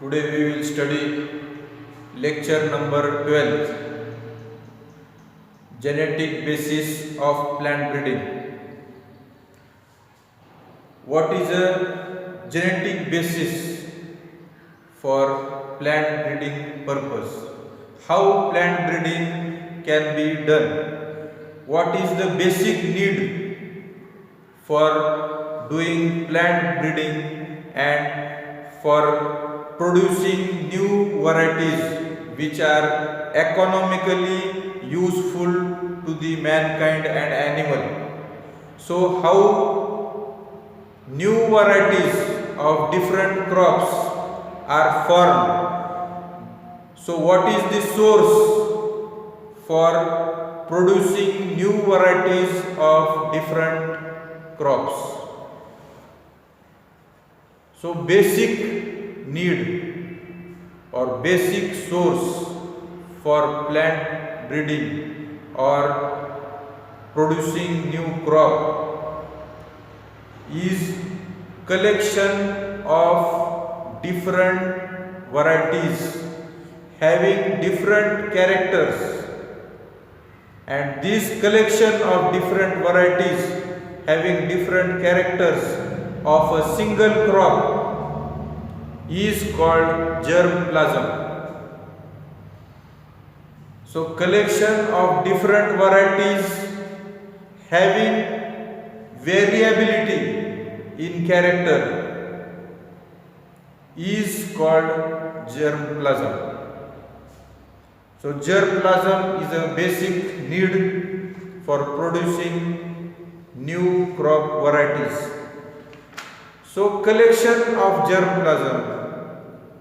Today we will study lecture number 12, genetic basis of plant breeding. What is a genetic basis for plant breeding purpose? How plant breeding can be done? What is the basic need for doing plant breeding and for producing new varieties which are economically useful to the mankind and animal? So how new varieties of different crops are formed? So what is the source for producing new varieties of different crops? So basic need or basic source for plant breeding or producing new crop is collection of different varieties having different characters, and this collection of different varieties having different characters of a single crop is called germplasm. So collection of different varieties having variability in character is called germplasm. So germplasm is a basic need for producing new crop varieties. So collection of germplasm,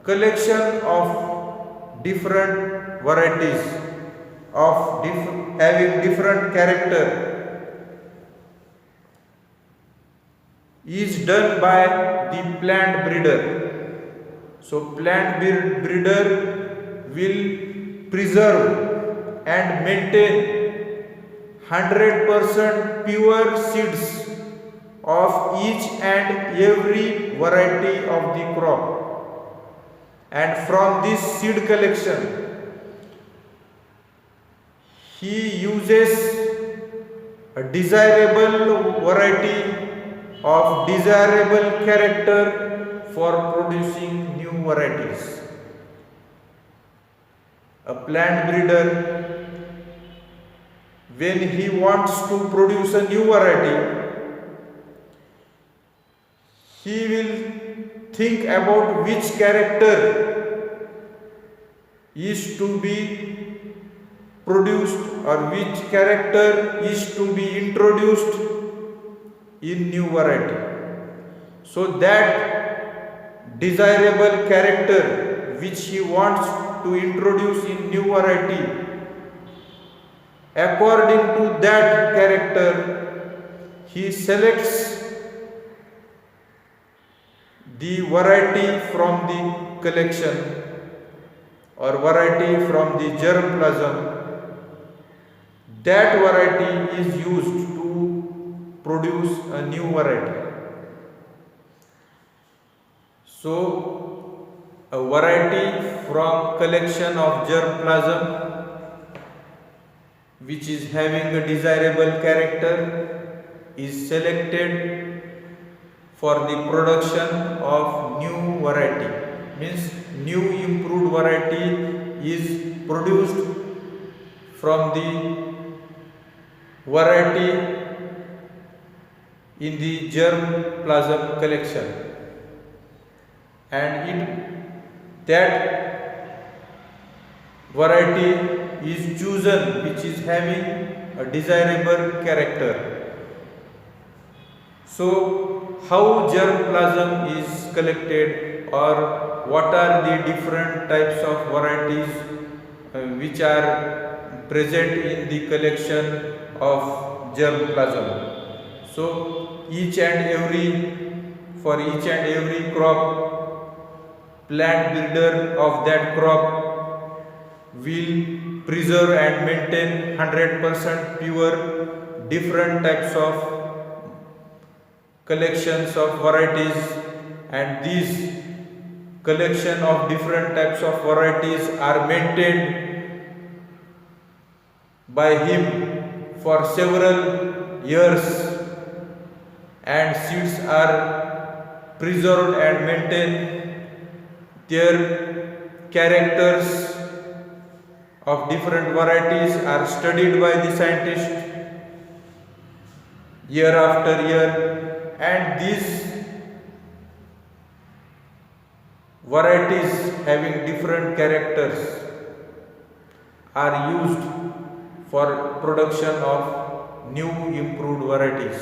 collection of different varieties of having different character is done by the plant breeder. So plant breeder will preserve and maintain 100% pure seeds of each and every variety of the crop, and from this seed collection he uses a desirable variety of desirable character for producing new varieties. A plant breeder, when he wants to produce a new variety, he will think about which character is to be produced or which character is to be introduced in new variety. So that desirable character which he wants to introduce in new variety, according to that character he selects the variety from the collection or variety from the germplasm. That variety is used to produce a new variety. So a variety from collection of germplasm which is having a desirable character is selected for the production of new variety, means new improved variety is produced from the variety in the germplasm collection, and that variety is chosen which is having a desirable character. So how germplasm is collected, or what are the different types of varieties which are present in the collection of germplasm. So for each and every crop, plant breeder of that crop will preserve and maintain 100% pure different types of collections of varieties, and these collection of different types of varieties are maintained by him for several years, and seeds are preserved and maintained. Their characters of different varieties are studied by the scientist year after year, and these varieties having different characters are used for production of new improved varieties.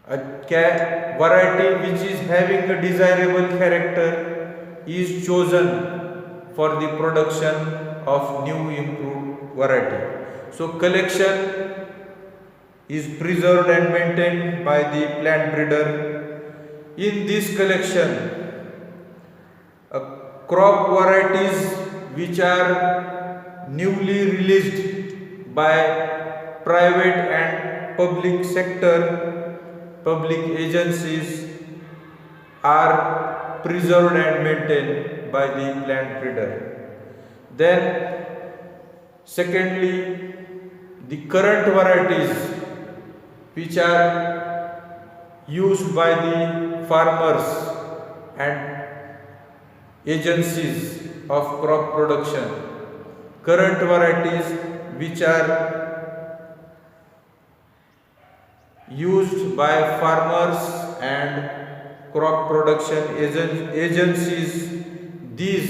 A variety which is having a desirable character is chosen for the production of new improved variety. So collection is preserved and maintained by the plant breeder. In this collection, crop varieties which are newly released by private and public sector, public agencies are preserved and maintained by the plant breeder. Then, secondly, the current varieties which are used by the farmers and agencies of crop production, current varieties which are used by farmers and crop production agencies, these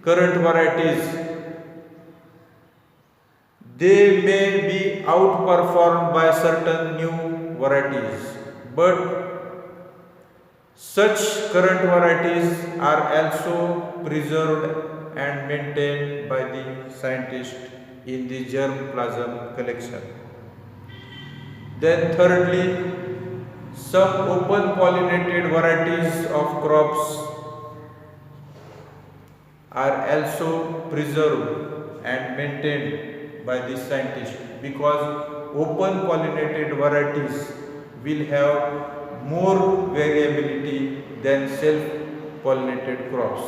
current varieties, they may be outperformed by certain new varieties, but such current varieties are also preserved and maintained by the scientists in the germplasm collection. Then thirdly, some open pollinated varieties of crops are also preserved and maintained by the scientists, because open pollinated varieties will have more variability than self pollinated crops.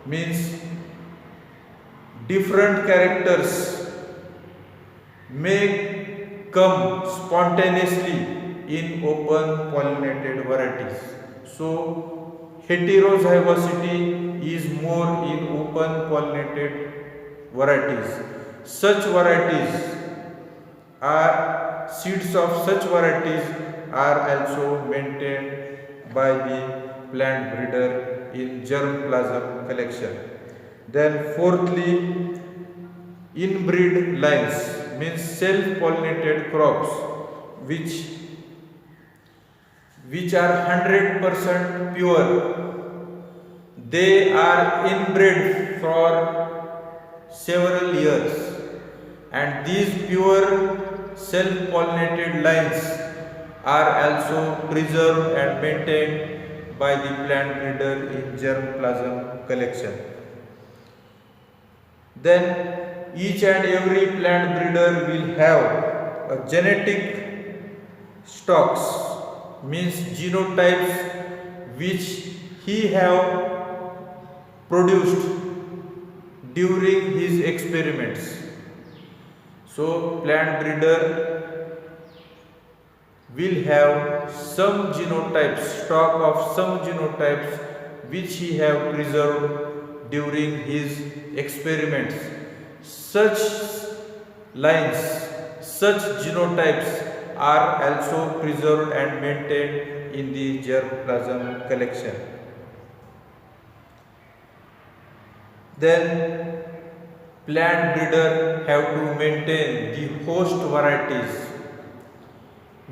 Means different characters may come spontaneously in open pollinated varieties. So heterozygosity is more in open pollinated varieties. Such varieties are seeds of such varieties are also maintained by the plant breeder in germplasm collection. Then fourthly, inbreed lines means self-pollinated crops which are 100% pure. They are inbred for several years, and these pure self-pollinated lines are also preserved and maintained by the plant breeder in germplasm collection. Then each and every plant breeder will have a genetic stocks, means genotypes which he have produced during his experiments. So plant breeder will have some genotypes, stock of some genotypes which he have preserved during his experiments. Such lines, such genotypes are also preserved and maintained in the germplasm collection. Then plant breeder have to maintain the host varieties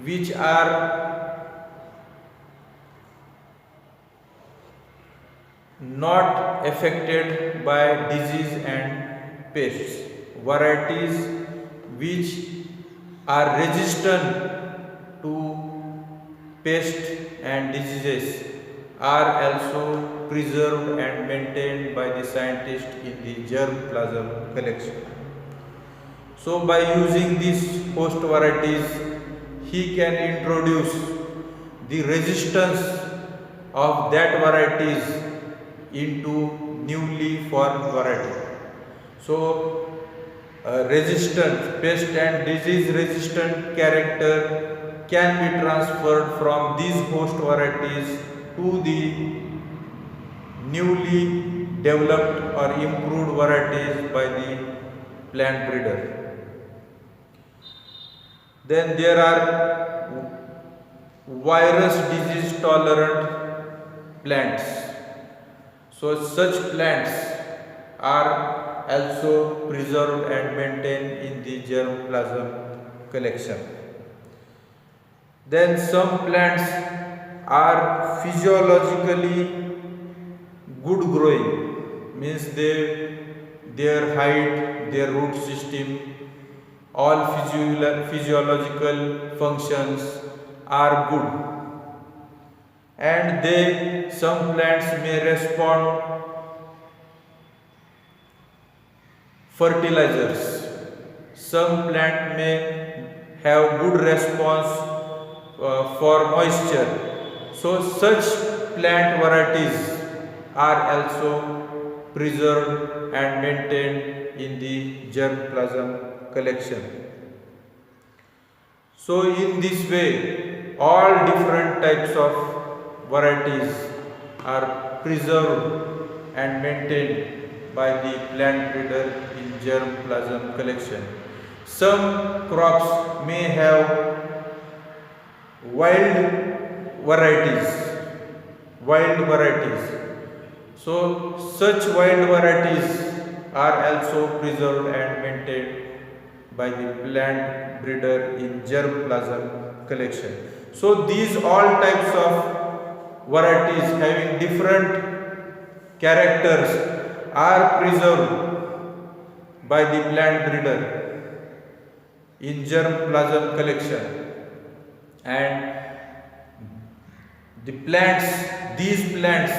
which are not affected by disease and pests. Varieties which are resistant to pests and diseases are also preserved and maintained by the scientists in the germplasm collection. So by using these host varieties, he can introduce the resistance of that varieties into newly formed variety. So resistant, pest and disease resistant character can be transferred from these host varieties to the newly developed or improved varieties by the plant breeder. Then there are virus disease tolerant plants. So such plants are also preserved and maintained in the germplasm collection. Then some plants are physiologically good growing, means their height, their root system, all physiological functions are good, and some plants may respond fertilizers. Some plant may have good response for moisture. So such plant varieties are also preserved and maintained in the germplasm collection. So in this way, all different types of varieties are preserved and maintained by the plant breeder in germplasm collection. Some crops may have wild varieties. So such wild varieties are also preserved and maintained by the plant breeder in germplasm collection. So these all types of varieties having different characters are preserved by the plant breeder in germplasm collection, and these plants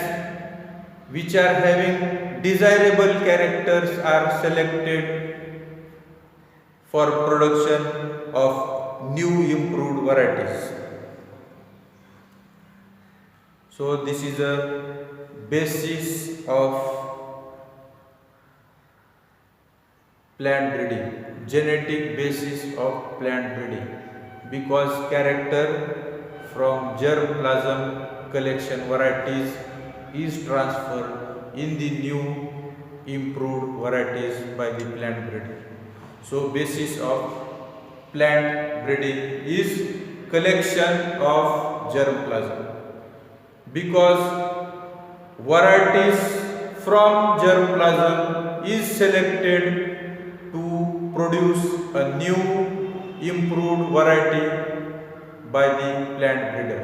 which are having desirable characters are selected for production of new improved varieties. So this is a basis of plant breeding, genetic basis of plant breeding, because character from germplasm collection varieties is transferred in the new improved varieties by the plant breeder. So basis of plant breeding is collection of germplasm, because varieties from germplasm is selected to produce a new improved variety by the plant breeder.